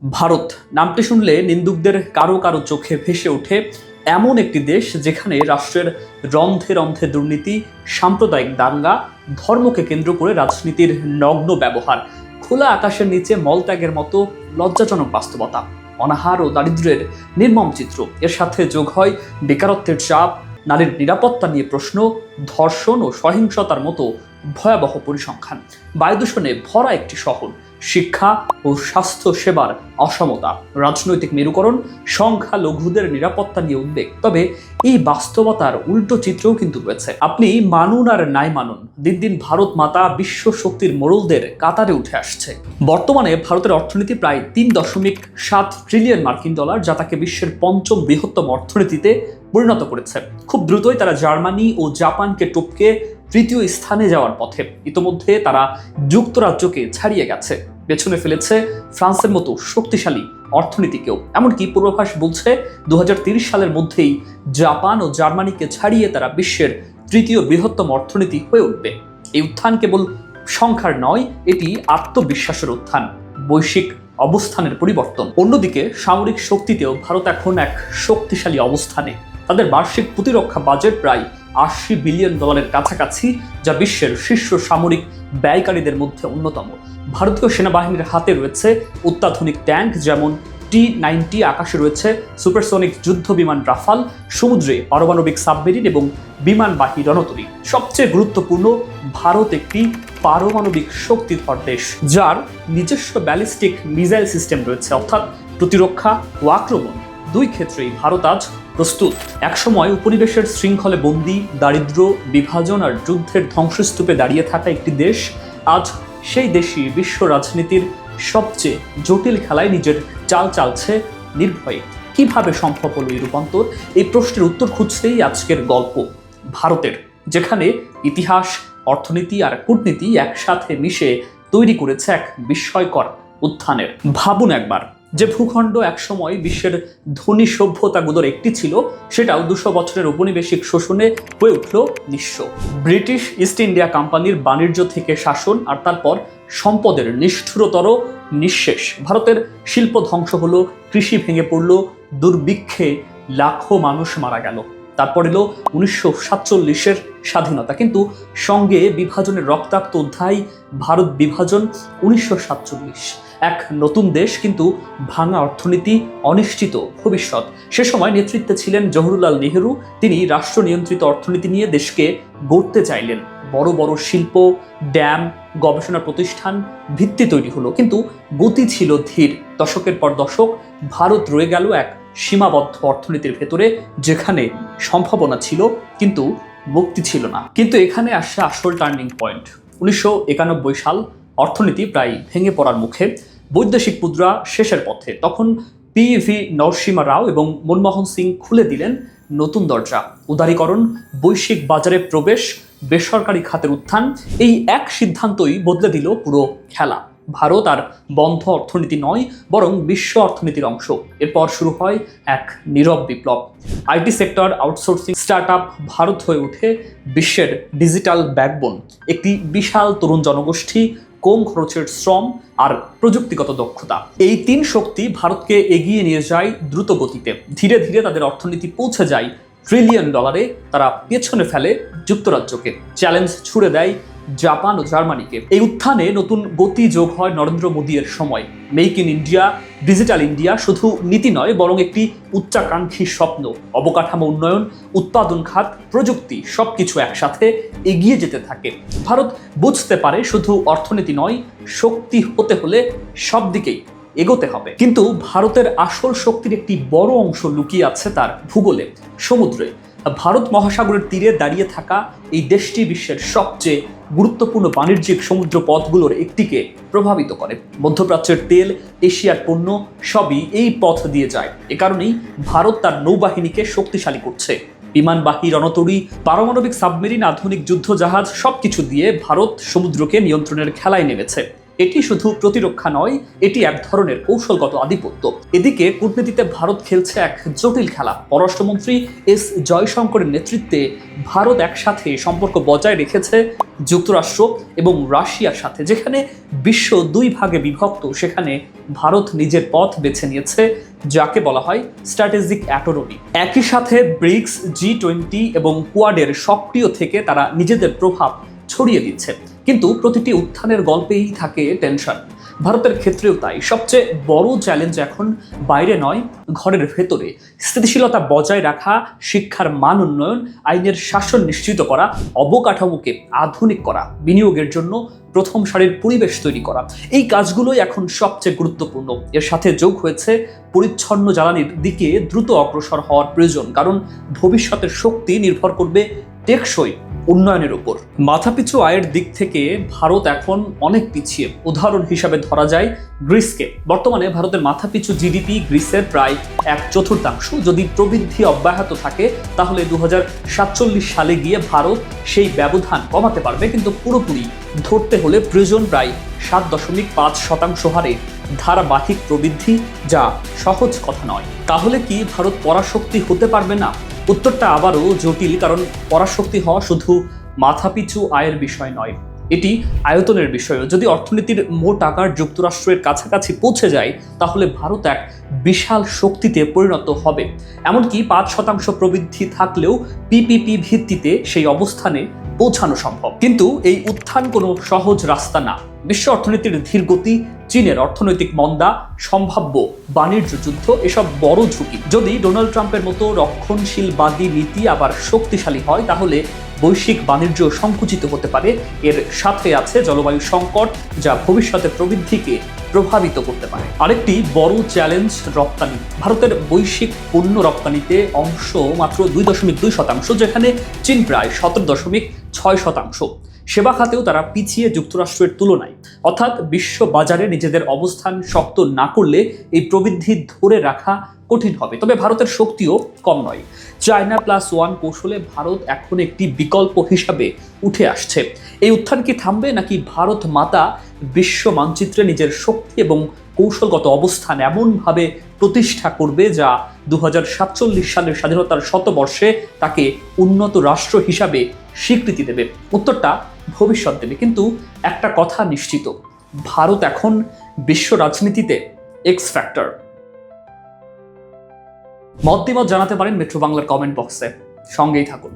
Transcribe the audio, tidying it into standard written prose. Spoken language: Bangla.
ভারত নামটি শুনলে নিন্দুকদের কারো কারো চোখে ভেসে ওঠে এমন একটি দেশ যেখানে রাষ্ট্রের রন্ধে রন্ধে দুর্নীতি, সাম্প্রদায়িক দাঙ্গা, ধর্মকে কেন্দ্র করে রাজনীতির নগ্ন ব্যবহার, খোলা আকাশের নিচে মলত্যাগের মতো লজ্জাজনক বাস্তবতা, অনাহার ও দারিদ্র্যের নির্মম চিত্র। এর সাথে যোগ হয় বেকারত্বের চাপ, নারীর নিরাপত্তা নিয়ে প্রশ্ন, ধর্ষণ ও সহিংসতার মতো ভয়াবহ পরিসংখ্যান। বায়ু দূষণে ভরা একটি শহর, শিক্ষা ও স্বাস্থ্য সেবার অসমতা, রাজনৈতিক মেরুকরণ, সংখ্যালঘুদের নিরাপত্তা নিয়ে উদ্বেগ। তবে এই বাস্তবতার উল্টো চিত্রও কিন্তু রয়েছে। আপনি মানুন আর নাই মানুন, দিন দিন ভারত মাতা বিশ্ব শক্তির মোড়লদের কাতারে উঠে আসছে। বর্তমানে ভারতের অর্থনীতি প্রায় 3.7 ট্রিলিয়ন মার্কিন ডলার, যা তাকে বিশ্বের পঞ্চম বৃহত্তম অর্থনীতিতে পরিণত করেছে। খুব দ্রুতই তারা জার্মানি ও জাপানকে টপকে তৃতীয় স্থানে যাওয়ার পথে। ইতোমধ্যে তারা যুক্তরাজ্যকে ছাড়িয়ে গেছে, পেছনে ফেলেছে ফ্রান্সের মতো শক্তিশালী অর্থনীতিকেও। এমনকি পূর্বাভাস বলছে 2030 সালের মধ্যেই জাপান ও জার্মানিকে ছাড়িয়ে তারা বিশ্বের তৃতীয় বৃহত্তম অর্থনীতি হয়ে উঠবে। এই উত্থান কেবল সংখ্যার নয়, এটি আত্মবিশ্বাসের উত্থান, বৈশ্বিক অবস্থানের পরিবর্তন। অন্যদিকে সামরিক শক্তিতেও ভারত এখন এক শক্তিশালী অবস্থানে। তাদের বার্ষিক প্রতিরক্ষা বাজেট প্রায় 80 বিলিয়ন ডলারের কাছাকাছি, যা বিশ্বের শীর্ষ সামরিক ব্যয়কারীদের মধ্যে অন্যতম। ভারতীয় সেনাবাহিনীর হাতে রয়েছে অত্যাধুনিক ট্যাঙ্ক যেমন T-90, আকাশে রয়েছে সুপারসনিক যুদ্ধ বিমান রাফাল, সমুদ্রে পারমাণবিক সাবমেরিন এবং বিমানবাহী রণতরী। সবচেয়ে গুরুত্বপূর্ণ, ভারত একটি পারমাণবিক শক্তিধর দেশ, যার নিজস্ব ব্যালিস্টিক মিসাইল সিস্টেম রয়েছে। অর্থাৎ প্রতিরক্ষা ও আক্রমণ দুই ক্ষেত্রেই ভারত আজ প্রস্তুত। একসময় উপনিবেশের শৃঙ্খলে বন্দী, দারিদ্র্য, বিভাজন আর যুদ্ধের ধ্বংসস্তূপে দাঁড়িয়ে থাকা একটি দেশ আজ সেই দেশই বিশ্ব রাজনীতির সবচেয়ে জটিল খেলায় নিজের চাল চালছে নির্ভয়ে। কিভাবে সম্ভব হলো এই রূপান্তর? এই প্রশ্নের উত্তর খুঁজতেই আজকের গল্প ভারতের, যেখানে ইতিহাস, অর্থনীতি আর কূটনীতি একসাথে মিশে তৈরি করেছে এক বিস্ময়কর উত্থানের। ভাবুন একবার, যে ভূখণ্ড একসময় বিশ্বের ধনী সভ্যতাগুলোর একটি ছিল, সেটাও 200 বছরের ঔপনিবেশিক শোষণে হয়ে উঠল নিঃস্ব। ব্রিটিশ ইস্ট ইন্ডিয়া কোম্পানির বাণিজ্য থেকে শাসন, আর তারপর সম্পদের নিষ্ঠুরতর নিঃশেষ। ভারতের শিল্প ধ্বংস হলো, কৃষি ভেঙে পড়ল, দুর্ভিক্ষে লাখো মানুষ মারা গেল। তারপর এলো 1947-এর স্বাধীনতা, কিন্তু সঙ্গে বিভাজনের রক্তাক্ত অধ্যায়, ভারত বিভাজন 1947। এক নতুন দেশ, কিন্তু ভাঙা অর্থনীতি, অনিশ্চিত ভবিষ্যৎ। সে সময় নেতৃত্বে ছিলেন জওহরলাল নেহরু। তিনি রাষ্ট্র নিয়ন্ত্রিত অর্থনীতি নিয়ে দেশকে গড়তে চাইলেন। বড় বড় শিল্প, ড্যাম, গবেষণা প্রতিষ্ঠান, ভিত্তি তৈরি হলো, কিন্তু গতি ছিল ধীর। দশকের পর দশক ভারত রয়ে গেল এক সীমাবদ্ধ অর্থনীতির ভেতরে, যেখানে সম্ভাবনা ছিল কিন্তু মুক্তি ছিল না। কিন্তু এখানে আসছে আসল টার্নিং পয়েন্ট। 1991 সাল, অর্থনীতি প্রায় ভেঙে পড়ার মুখে, বৈদেশিক মুদ্রা শেষের পথে। তখন PV নরসিমা রাও এবং মনমোহন সিং খুলে দিলেন নতুন দরজা। উদারীকরণ, বৈশ্বিক বাজারে প্রবেশ, বেসরকারি খাতের উত্থান, এই এক সিদ্ধান্তই বদলে দিল পুরো খেলা। ভারত আর বন্ধ অর্থনীতি নয়, বরং বিশ্ব অর্থনীতির অংশ। এরপর শুরু হয় এক নীরব বিপ্লব। IT sector, outsourcing, startup, Bharat হয়ে ওঠে বিশ্বের ডিজিটাল ব্যাকবোন। একটি বিশাল তরুণ জনগোষ্ঠী, কম খরচের শ্রম আর প্রযুক্তিগত দক্ষতা, এই তিন শক্তি ভারতকে এগিয়ে নিয়ে যায় দ্রুত গতিতে। ধীরে ধীরে তাদের অর্থনীতি পৌঁছে যায় ট্রিলিয়ন ডলারে। তারা পেছনে ফেলে যুক্তরাজ্যকে, চ্যালেঞ্জ ছুড়ে দেয় জাপান ও জার্মানিকে। এই উত্থানে নতুন গতি যোগ হয় নরেন্দ্র মোদীর সময়। Make in India, digital India শুধু নীতি নয়, বরং একটি উচ্চাকাঙ্ক্ষী স্বপ্ন। অবকাঠামো উন্নয়ন, উৎপাদন খাত, প্রযুক্তি, সবকিছু একসাথে এগিয়ে যেতে থাকে। ভারত বুঝতে পারে শুধু অর্থনীতি নয়, শক্তি হতে হলে সব দিকেই এগোতে হবে। কিন্তু ভারতের আসল শক্তির একটি বড় অংশ লুকিয়ে আছে তার ভূগোলে, সমুদ্রে। ভারত মহাসাগরের তীরে দাঁড়িয়ে থাকা এই দেশটি বিশ্বের সবচেয়ে গুরুত্বপূর্ণ বাণিজ্যিক সমুদ্র পথগুলোর একটিকে প্রভাবিত করে। মধ্যপ্রাচ্যের তেল, এশিয়ার পণ্য সবই এই পথ দিয়ে যায়। এ কারণেই ভারত তার নৌবাহিনীকে শক্তিশালী করছে। বিমানবাহী রণতরী, পারমাণবিক সাবমেরিন, আধুনিক যুদ্ধ জাহাজ, সবকিছু দিয়ে ভারত সমুদ্রকে নিয়ন্ত্রণের খেলায় নেমেছে। এটি শুধু প্রতিরক্ষা নয়, এটি এক ধরনের কৌশলগত আধিপত্য। এদিকে কূটনীতিতে ভারত খেলছে এক জটিল খেলা। পররাষ্ট্রমন্ত্রী এস জয়শঙ্করের নেতৃত্বে ভারত একসাথে সম্পর্ক বজায় রেখেছে যুক্তরাষ্ট্র এবং রাশিয়ার সাথে। যেখানে বিশ্ব দুই ভাগে বিভক্ত, সেখানে ভারত নিজের পথ বেছে নিয়েছে, যাকে বলা হয় স্ট্র্যাটেজিক অটোনমি। একই সাথে ব্রিক্স, G20 এবং কোয়াডের সক্রিয় থেকে তারা নিজেদের প্রভাব ছড়িয়ে দিচ্ছে। কিন্তু প্রতিটি উত্থানের গল্পেই থাকে টেনশন। ভারতের ক্ষেত্রেও তাই। সবচেয়ে বড় চ্যালেঞ্জ এখন বাইরে নয়, ঘরের ভেতরে। স্থিতিশীলতা বজায় রাখা, শিক্ষার মান উন্নয়ন, আইনের শাসন নিশ্চিত করা, অবকাঠামোকে আধুনিক করা, বিনিয়োগের জন্য প্রথম সারির পরিবেশ তৈরি করা, এই কাজগুলোই এখন সবচেয়ে গুরুত্বপূর্ণ। এর সাথে যোগ হয়েছে পরিচ্ছন্ন জ্বালানির দিকে দ্রুত অগ্রসর হওয়ার প্রয়োজন, কারণ ভবিষ্যতের শক্তি নির্ভর করবে টেকসই উন্নয়নের উপর। মাথাপিছু আয়ের দিক থেকে ভারত এখন অনেক পিছিয়ে। উদাহরণ হিসাবে ধরা যায় গ্রিসকে। বর্তমানে ভারতের মাথাপিছু জিডিপি গ্রিসের প্রায় 1/4। যদি প্রবৃদ্ধি অব্যাহত থাকে তাহলে 2047 সালে গিয়ে ভারত সেই ব্যবধান কমাতে পারবে, কিন্তু পুরোপুরি ধরতে হলে প্রয়োজন প্রায় 7.5% হারে ধারাবাহিক প্রবৃদ্ধি, যা সহজ কথা নয়। তাহলে কি ভারত পরাশক্তি হতে পারবে না? উত্তরটা আবারও জটিল, কারণ পরাশক্তি হওয়া শুধু মাথাপিছু আয়ের বিষয় নয়, এটি আয়তনের বিষয়ও। যদি অর্থনীতির মোট আকার যুক্তরাষ্ট্রের কাছাকাছি পৌঁছে যায় তাহলে ভারত এক বিশাল শক্তিতে পরিণত হবে। এমনকি 5% প্রবৃদ্ধি থাকলেও পিপিপি ভিত্তিতে সেই অবস্থানে পৌঁছানো সম্ভব। কিন্তু এই উত্থান কোনো সহজ রাস্তা না। বিশ্ব অর্থনীতির ধীর গতি, চীনের অর্থনৈতিক মন্দা, সম্ভাব্য বাণিজ্য যুদ্ধ, এসব বড় ঝুঁকি। যদি ডোনাল্ড ট্রাম্পের মতো রক্ষণশীলবাদী নীতি আবার শক্তিশালী হয় তাহলে বৈশ্বিক বাণিজ্য সংকুচিত হতে পারে। এর সাথে আছে জলবায়ু সংকট, যা ভবিষ্যতে প্রবৃদ্ধিকে প্রভাবিত করতে পারে। আরেকটি বড় চ্যালেঞ্জ রপ্তানি। ভারতের বৈশ্বিক পণ্য রপ্তানিতে অংশ মাত্র 2.2%, যেখানে চীন প্রায় 17.6%। সেবা খাতেও তারা পিছিয়ে যুক্তরাষ্ট্রের তুলনায়। অর্থাৎ বিশ্ব বাজারে নিজেদের অবস্থান শক্ত না করলে এই প্রবৃদ্ধি ধরে রাখা কঠিন হবে। তবে ভারতের শক্তিও কম নয়। চায়না +1 কৌশলে ভারত এখন একটি বিকল্প হিসাবে উঠে আসছে। এই উত্থান কি থামবে, নাকি ভারত মাতা বিশ্ব মানচিত্রে নিজের শক্তি এবং কৌশলগত অবস্থান এমনভাবে প্রতিষ্ঠা করবে যা 2047 সালের স্বাধীনতার শতবর্ষে তাকে উন্নত রাষ্ট্র হিসাবে স্বীকৃতি দেবে? উত্তরটা ভবিষ্যৎ দেবে। কিন্তু একটা কথা নিশ্চিত, ভারত এখন বিশ্ব রাজনীতিতে এক্স ফ্যাক্টর। মতামত জানাতে পারেন মেট্রো বাংলার কমেন্ট বক্সে। সঙ্গেই থাকুন।